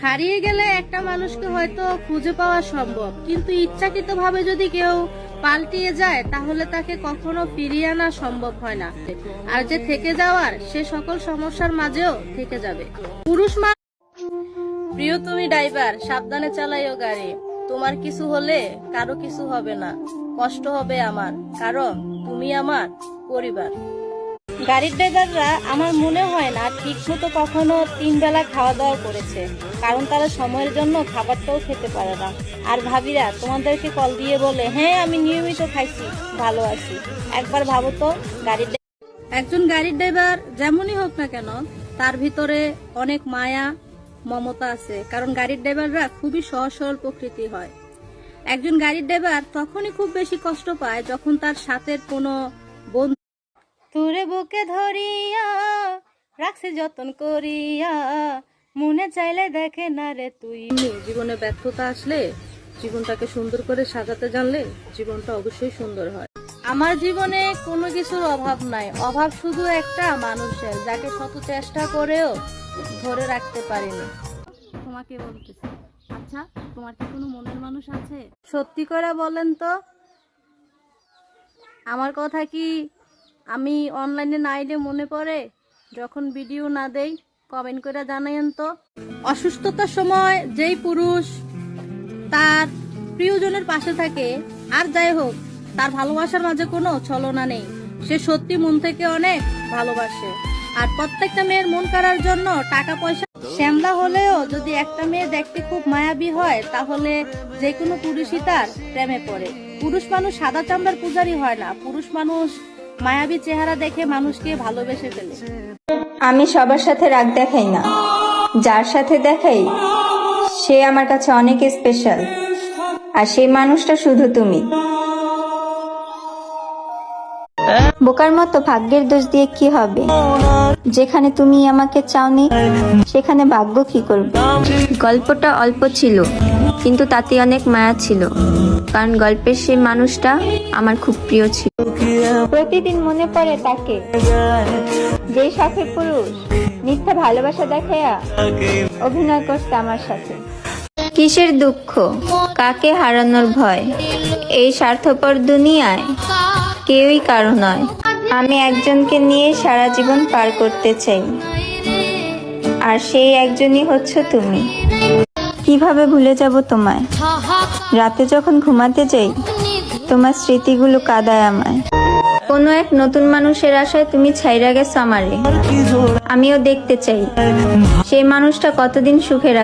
হারিয়ে গেলে একটা মানুষকে হয়তো খুঁজে পাওয়া সম্ভব, কিন্তু ইচ্ছাকৃতভাবে যদি কেউ পাল্টিয়ে যায় তাহলে তাকে কখনো ফিরিয়ে আনা সম্ভব হয় না। আর যে থেকে যাওয়ার, সে সকল সমস্যার মাঝেও থেকে যাবে। পুরুষ প্রিয় তুমি ড্রাইভার, সাবধানে চালাইও গাড়ি। তোমার কিছু হলে কারো কিছু হবে না, কষ্ট হবে আমার, কারণ তুমি আমার পরিবার। গাড়ির ড্রাইভাররা আমার মনে হয় না ঠিক মতো কখনো 3 বেলা খাওয়া দাওয়া করেছে, কারণ তারা সময়ের জন্য খাবারটাও খেতে পারে না। আর ভাবিরা তোমাদেরকে কল দিয়ে বলে, হ্যাঁ আমি নিয়মিত খাইছি, ভালো আছি। একবার ভাবো তো, একজন গাড়ির ড্রাইভার যেমনই হোক না কেন, তার ভিতরে অনেক মায়া মমতা আছে, কারণ গাড়ির ড্রাইভাররা খুবই সহজ সরল প্রকৃতি হয়। একজন গাড়ির ড্রাইভার তখনই খুব বেশি কষ্ট পায় যখন তার সাথে কোনো বন্ধু তোরে বুকে ধরিয়া রাখছে যতন করিয়া, মনে চাইলে দেখে না রে তুই। জীবনে ব্যর্থতা আসলে জীবনটাকে সুন্দর করে সাজাতে জানলে জীবনটা অবশ্যই সুন্দর হয়। আমার জীবনে কোনো কিছুর অভাব নাই, অভাব শুধু একটা মানুষের, যাকে শত চেষ্টা করেও ধরে রাখতে পারিনি। তোমাকে বলতেছি, আচ্ছা তোমার কি কোনো মনের মানুষ আছে? সত্যি করে বলেন তো, আমার কথা কি আমি অনলাইনে না আইলে মনে পড়ে? যখন ভিডিও না দেই কমেন্ট করে জানাইন তো। অসুস্থতার সময় যেই পুরুষ তার প্রিয়জনের পাশে থাকে, আর যাই হোক তার ভালোবাসার মাঝে কোনো ছলনা নেই, সে সত্যি মন থেকে অনেক ভালোবাসে। আর প্রত্যেকটা মেয়ের মন কাড়ার জন্য টাকা পয়সা শ্যামলা হলেও যদি একটা মেয়ে দেখতে খুব মায়াবী হয়, তাহলে যে কোনো পুরুষই তার প্রেমে পড়ে। পুরুষ মানুষ সাদা চামড়ার পূজারি হয় না, পুরুষ মানুষ মায়াবী চেহারা দেখে মানুষকে ভালোবেসে ফেলে। আমি সবার সাথে রাগ দেখাই না, যার সাথে দেখাই সে আমার কাছে অনেক স্পেশাল, আর সেই মানুষটা শুধু তুমি। বোকার মতো ভাগ্যের দোষ দিয়ে কি হবে? যেখানে তুমি আমাকে চাওনি সেখানে ভাগ্য কি করবে? গল্পটা অল্প ছিল, কিন্তু তাতে অনেক মায়া ছিল, কারণ গল্পের সেই মানুষটা আমার খুব প্রিয় ছিল। প্রতিদিন মনে পড়ে তাকে, যে শখের পুরুষ মিথ্যা ভালোবাসা দেখাইয়া অভিনয় করতে আমার সাথে। কিসের দুঃখ, কাকে হারানোর ভয়, এই স্বার্থপর দুনিয়ায় কেউই কারো নয়। আমি একজনকে নিয়ে সারা জীবন পার করতে চাই, আর সেই একজনই হচ্ছে তুমি। কিভাবে ভুলে যাব তোমায়? রাতে যখন ঘুমাতে যাই তোমার স্মৃতিগুলো কাঁদায় আমায়। কোনো এক নতুন মানুষের আশায় তুমি ছাইরা গেছো আমারে। আমিও দেখতে চাই সেই মানুষটা কতদিন সুখে